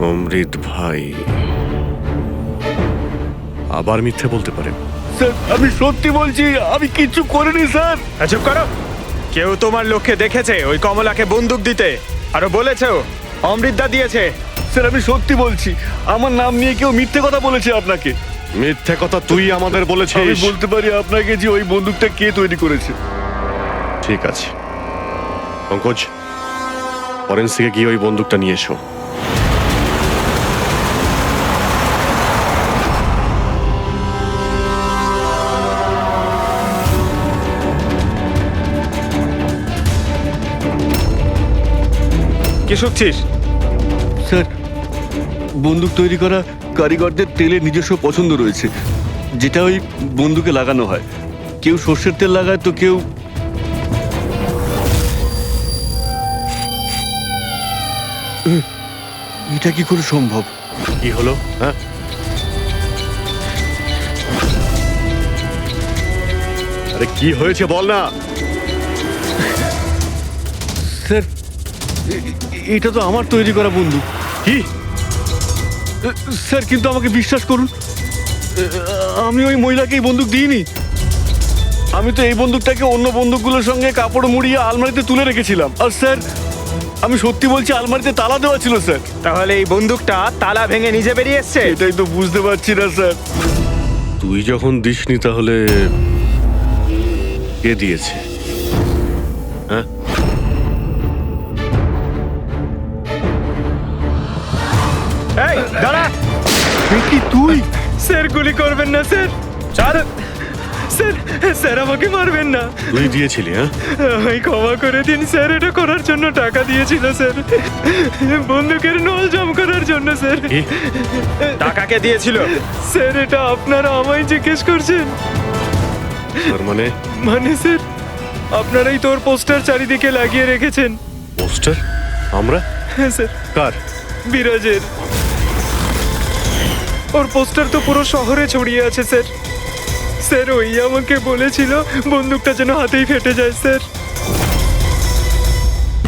অমৃত ভাই আবার মিথ্যে বলতে পারেন? স্যার, আমি সত্যি বলছি, আমি কিচ্ছু করিনি স্যার। চুপ করো। কেউ তোমার লোককে দেখেছে ওই কমলাকে বন্দুক দিতে? আরো বলেছেও অমৃতদা দিয়েছে। স্যার, আমি সত্যি বলছি, আমার নাম নিয়ে কেউ মিথ্যে কথা বলেছে আপনাকে। মিথ্যে কথা তুই আমাদের আমি বলেছিস। বলতে পারি আপনাকে যে ওই বন্দুকটা কে তৈরি করেছে। ঠিক আছে পঙ্কজ, ফরেন্সিকে গিয়ে ওই বন্দুকটা নিয়ে এসো। কি শুনছিস? স্যার, বন্দুক তৈরি করা কারিগরদের তেলের নিজস্ব পছন্দ রয়েছে, যেটা ওই বন্দুকে লাগানো হয়। কেউ সর্ষের তেল লাগায়, তো কেউ এটা কি করে সম্ভব? কি হলো? হ্যাঁ, আরে কি হয়েছে বল না। স্যার, এটা তো আমার তৈরি করা বন্দুক। কি? স্যার, কিন্তু আমাকে বিশ্বাস করুন, আমি ওই মহিলাকে এই বন্দুক দিইনি। আমি তো এই বন্দুকটাকে অন্য বন্দুকগুলোর সঙ্গে কাপড় মুড়িয়ে আলমারিতে তুলে রেখেছিলাম। আর স্যার, আমি সত্যি বলছি, আলমারিতে তালা দেওয়া ছিল স্যার। তাহলে এই বন্দুকটা তালা ভেঙে নিজে বেরিয়ে এসছে? এটাই তো বুঝতে পারছি না স্যার। তুই যখন দিসনি তাহলে কে দিয়েছে? হ্যাঁ, এই দাঁড়া! কি তুই? স্যার গুলি করবেন না স্যার। স্যার স্যার স্যার আমাকে মারবেন না। তুই দিয়েছিলি? হ্যাঁ, আমায় ক্ষমা করে দিন স্যার, এটা করার জন্য টাকা দিয়েছিল স্যার, বন্দুকের নল জম করার জন্য স্যার। কি? টাকাকে দিয়েছিল স্যার? এটা আপনারা আমায় জিজ্ঞেস করছেন? তার মানে মানে স্যার, আপনারাই তোর পোস্টার চারিদিকে লাগিয়ে রেখেছেন। পোস্টার? আমরা? হ্যাঁ স্যার, কার? বিরাজের। ওর পোস্টার তো পুরো শহরে ছড়িয়ে আছে স্যার। স্যার ওই আমাকে বলেছিল বন্দুকটা যেন হাতেই ফেটে যায় স্যার।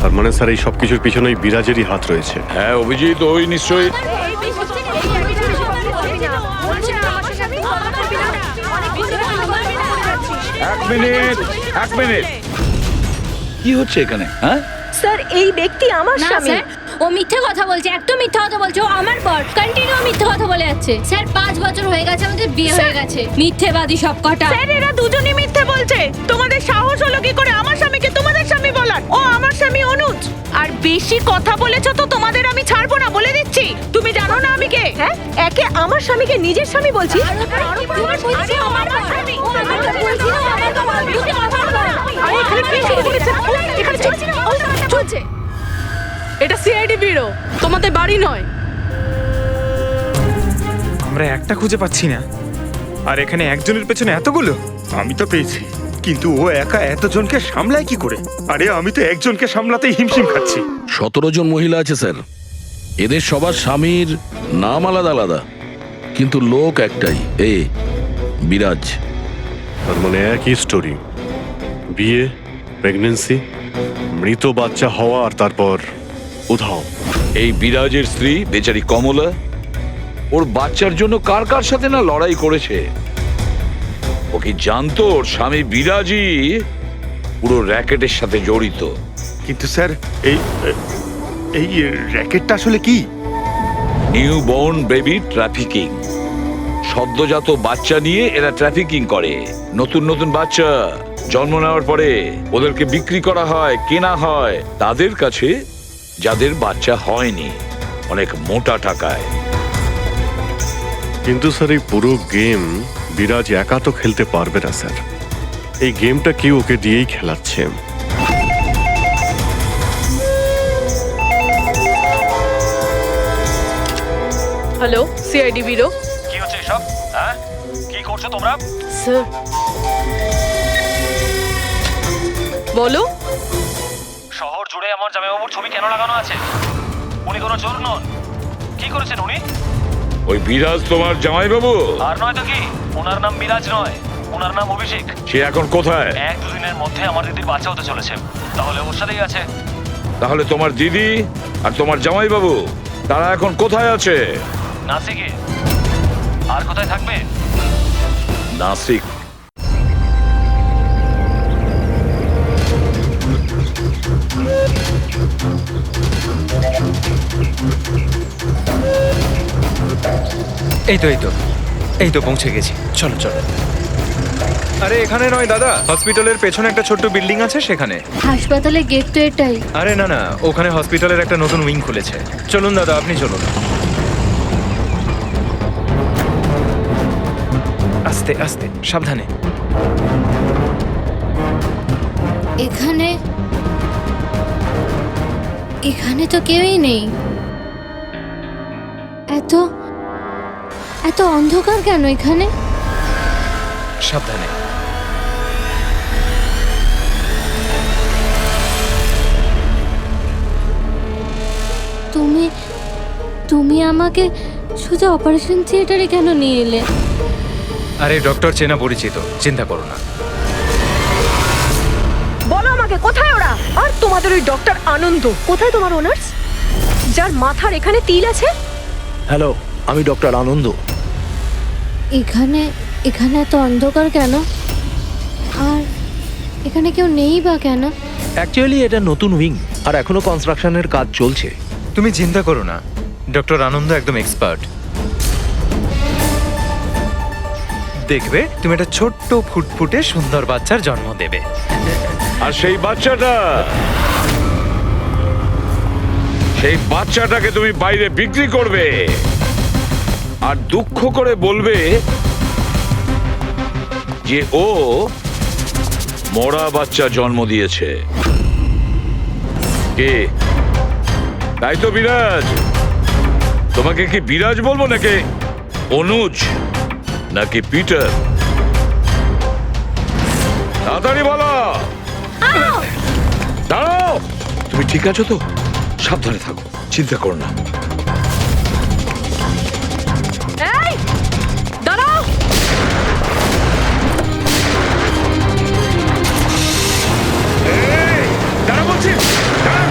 তার মানে স্যার এই সব কিছুর পিছনেই বিরাজেরই হাত রয়েছে। হ্যাঁ অভিজিৎ, ওই নিশ্চয়ই। এক মিনিট কি হচ্ছে এখানে? হ্যাঁ স্যার, এই ব্যক্তি আমার না স্বামী। স্যার, ও মিথ্যে কথা বলছে, একদম মিথ্যে কথা বলছে। ও আমার বর, কন্টিনিউ মিথ্যে কথা বলে যাচ্ছে। স্যার 5 বছর হয়ে গেছে আমাদের বিয়ে হয়ে গেছে। মিথ্যেবাদী সব কটা। স্যার এরা দুজনেই মিথ্যে বলছে। তোমাদের সাহস হলো কি করে আমার স্বামীকে তোমাদের স্বামী বলার? ও আমার স্বামী অনুজ। আর বেশি কথা বলেছো তো তোমাদের আমি ছাড়বো না, বলে দিচ্ছি। তুমি জানো না আমি কে? হ্যাঁ, একে আমার স্বামীকে নিজের স্বামী বলছি? চলছে, এটা সিআইডি ব্যুরো, তোমাদের বাড়ি নয়। আমরা একটা খুঁজে পাচ্ছি না, আর এখানে একজনের পেছনে এতগুলো। আমি তো পেয়েছি, কিন্তু ও একা এতজনকে সামলায় কি করে? আরে আমি তো একজনকে সামলাতেই হিমশিম খাচ্ছি। 17 জন মহিলা আছে স্যার। এদের সবার স্বামীর নাম আলাদা আলাদা, কিন্তু লোক একটাই, বিরাজ। তার মানে একই স্টোরি, বিয়ে, প্রেগন্যান্সি, মৃত বাচ্চা হওয়া, আর তারপর উধাও। এই বিরাজের স্ত্রী বেচারি কমলা ওর বাচ্চার জন্য কার কার সাথে না লড়াই করেছে। ও কি জানতো ওর স্বামী বিরাজই পুরো র্যাকেটের সাথে জড়িত? কিন্তু স্যার এই এই র্যাকেটটা আসলে কি? New born baby trafficking. সদ্যজাত বাচ্চা নিয়ে এরা ট্রাফিকিং করে। নতুন নতুন বাচ্চা জন্ম নেওয়ার পরে ওদেরকে বিক্রি করা হয়, কেনা হয় তাদের কাছে যাদের বাচ্চা হয়নি, অনেক মোটা টাকায়। কিন্তু স্যার এই পুরো গেম বিরাজ একা তো খেলতে পারবে না স্যার। এই গেমটা কেউ ওকে দিয়েই খেলাচ্ছে। Hello, CID bureau. কি হচ্ছে এসব? হ্যাঁ, কি করছো তোমরা? স্যার বলো। শহর জুড়ে আমার জামাইবাবুর ছবি কেন লাগানো আছে? উনি কোনো চোর নন। কি করেছেন উনি? ওই বিরাজ তোমার জামাইবাবু? আর নয় তো কি, ওনার নাম বিরাজ নয়, ওনার নাম অভিষেক। সে এখন কোথায়? 1-2 দিনের মধ্যে আমার দিদির বাচ্চা হতে চলেছে, তাহলে ওর সাথেই আছে। তাহলে তোমার দিদি আর তোমার জামাইবাবু তারা এখন কোথায় আছে? নাসিকে। আর কোথায় থাকবে? নাসিক। এই তো পৌঁছে গেছি। চলো চলো। আরে এখানে নয় দাদা, হসপিটালের পেছনে একটা ছোট্ট বিল্ডিং আছে সেখানে। হাসপাতালের গেট তো এটাই। আরে না না, ওখানে হসপিটালের একটা নতুন উইং খুলেছে। চলুন দাদা, আপনি চলুন। আস্তে আস্তে, সাবধানে। এখানে এখানে তো কেউই নেই। এত এত অন্ধকার কেন এখানে? সাবধানে। তুমি তুমি আমাকে শুধু অপারেশন থিয়েটারে কেন নিয়ে এলে? আরে ডক্টর চেনা পরিচিত, চিন্তা করো না। বলো আমাকে, কোথায় ওরা? আর তোমাদের ওই ডক্টর আনন্দ কোথায়? তোমার ওনার্স যার মাথার এখানে তিল আছে? হ্যালো, আমি ডক্টর আনন্দ। এখানে এখানে এত অন্ধকার কেন? আর এখানে কেউ নেই বা কেন? অ্যাকচুয়ালি এটা নতুন উইং আর এখনো কনস্ট্রাকশনের কাজ চলছে। তুমি চিন্তা করো না, ডক্টর আনন্দ একদম এক্সপার্ট। দেখবে তুমি একটা ছোট্ট ফুটফুটে সুন্দর বাচ্চার জন্ম দেবে। আর সেই বাচ্চাটাকে তুমি বাইরে বিক্রি করবে আর দুঃখ করে বলবে যে ও মরা বাচ্চা জন্ম দিয়েছে। কে? তাই তো বিরাজ। তোমাকে কি বিরাজ বলবো নাকি অনুজ নাকি পিটার? তাড়াতাড়ি বলো। দাঁড়াও, তুমি ঠিক আছো তো? সাবধানে থাকো, চিন্তা করো না। এই দাঁড়াও। দাঁড়া বলছি, দাঁড়া।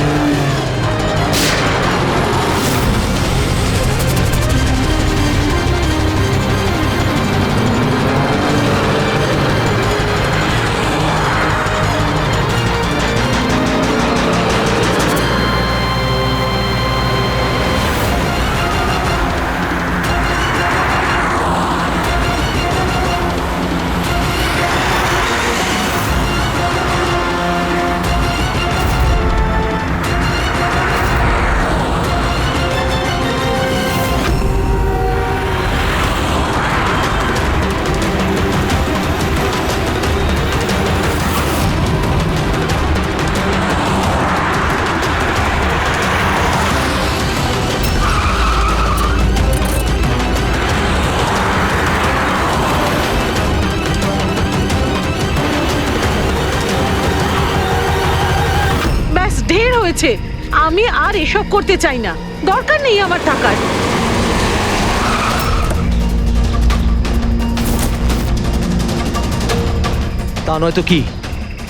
ব্যাস ঢের হয়েছে। আমি আর এসব করতে চাই না, দরকার নেই আমার টাকার। তা নয় তো কি,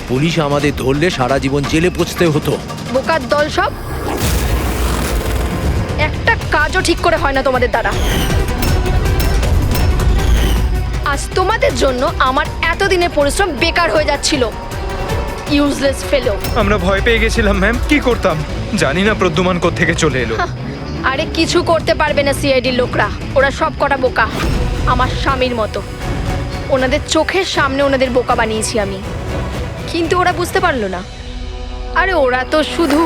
পুলিশ আমাদের ধরলে সারা জীবন জেলে পচতে হতো। বোকার দল সব, একটা কাজও ঠিক করে হয় না তোমাদের দ্বারা। আজ তোমাদের জন্য আমার এতদিনের পরিশ্রম বেকার হয়ে যাচ্ছিল। ইউজলেস ফেলো। আমরা ভয় পেয়ে গেছিলাম ম্যাম, কি করতাম জানি না প্রদ্যুমান কোত্থেকে চলে এলো। আরে কিছু করতে পারবে না সিআইডির লোকরা, ওরা সব কটা বোকা, আমার স্বামীর মতো। ওনাদের চোখের সামনে ওনাদের বোকা বানিয়েছি আমি, কিন্তু ওরা বুঝতে পারলো না। আরে ওরা তো শুধু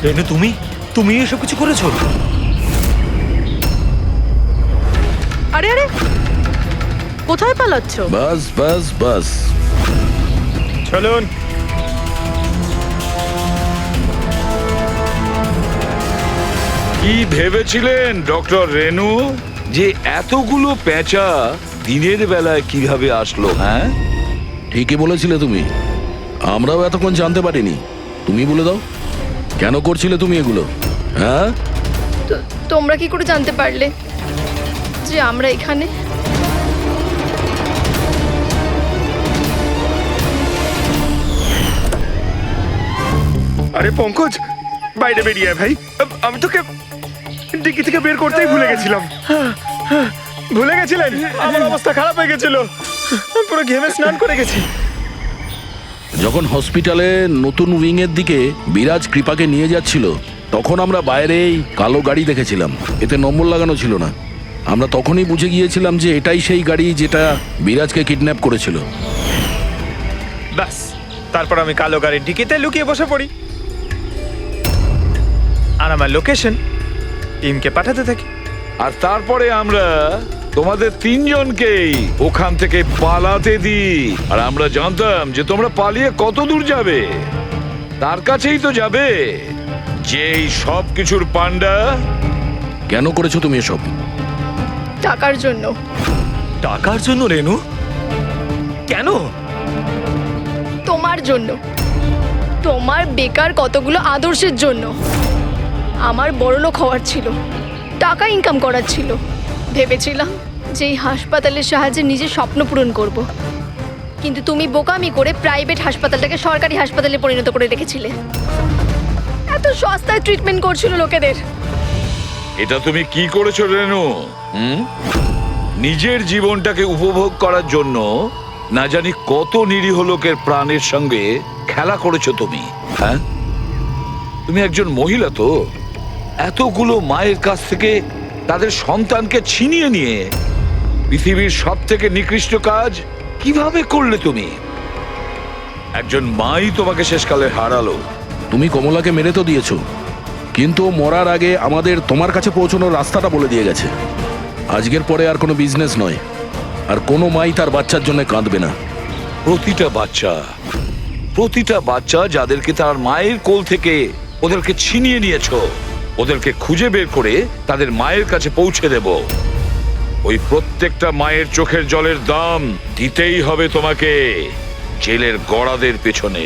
রেনু, তুমি এসব কিছু করেছো? আরে আরে, কোথায় পালাচ্ছ? বাস বাস বাস। চলুন। কি ভেবেছিলেন ডক্টর রেনু যে এতগুলো পেঁচা দিনের বেলায় কিভাবে আসলো? হ্যাঁ, ঠিকই বলেছিলে তুমি, আমরাও এতক্ষণ জানতে পারিনি। তুমি বলে দাও, কেন করছিলে তুমি এগুলো? হ্যাঁ, তোমরা কি করে জানতে পারলে যে আমরা এখানে? আরে পঙ্কজ, বাইরে বেরিয়ে আয় ভাই। আমি তোকে ডিকি থেকে বের করতেই ভুলে গেছিলাম। ভুলে গেছিলেন? আমার অবস্থা খারাপ হয়ে গেছিল, পুরো ঘেমে স্নান করে গেছি। যখন হসপিটালে নতুন উইং এর দিকে বিরাজ কৃপাকে নিয়ে যাচ্ছিল, তখন আমরা বাইরেই কালো গাড়ি দেখেছিলাম, এতে নম্বর লাগানো ছিল না। আমরা তখনই বুঝে গিয়েছিলাম যে এটাই সেই গাড়ি যেটা বিরাজকে কিডন্যাপ করেছিল। ব্যাস, তারপর আমি কালো গাড়ির ডিকিতে লুকিয়ে বসে পড়ি আর আমার লোকেশন টিমকে পাঠাতে থাকি। আর তারপরে আমরা তোমাদের তিনজনকেই ওখান থেকে পালাতে দিই। আর আমরা জানতাম যে তোমরা পালিয়ে কত দূর যাবে, তার কাছেই তো যাবে যেই সব কিছুর পান্ডা। কেন করেছো তুমি এসব? টাকার জন্য। টাকার জন্য রেনু? কেন? তোমার জন্য, তোমার বেকার কতগুলো আদর্শের জন্য। আমার বড়লোক হওয়ার ছিল, টাকা ইনকাম করার ছিল। ভেবেছিলাম যে এই হাসপাতালের সাহায্যে নিজের স্বপ্ন পূরণ করব, কিন্তু তুমি বোকামি করে প্রাইভেট হাসপাতালটাকে সরকারি হাসপাতালে পরিণত করে রেখেছিলে। এত সস্তায় ট্রিটমেন্ট করছিল লোকেদের। এটা তুমি কি করেছো রেনু? নিজের জীবনটাকে উপভোগ করার জন্য না জানি কত নিরীহ লোকের প্রাণের সঙ্গে খেলা করেছো তুমি। হ্যাঁ, তুমি একজন মহিলা তো, এতগুলো মায়ের কাছ থেকে তাদের সন্তানকে ছিনিয়ে নিয়ে পৃথিবীর সব থেকে নিকৃষ্ট কাজ কিভাবে করলে তুমি? একজন মাই তোমাকে শেষকালে হারালো। তুমি কমলাকে মেরে তো দিয়েছো, কিন্তু ও মরার আগে আমাদের তোমার কাছে পৌঁছানোর রাস্তাটা বলে দিয়ে গেছে। আজকের পরে আর কোনো বিজনেস নয়, আর কোনো মাই তার বাচ্চার জন্য কাঁদবে না। প্রতিটা বাচ্চা যাদেরকে তার মায়ের কোল থেকে ওদেরকে ছিনিয়ে নিয়েছো, ওদেরকে খুঁজে বের করে তাদের মায়ের কাছে পৌঁছে দেব। ওই প্রত্যেকটা মায়ের চোখের জলের দাম দিতেই হবে তোমাকে জেলের গড়াদের পেছনে।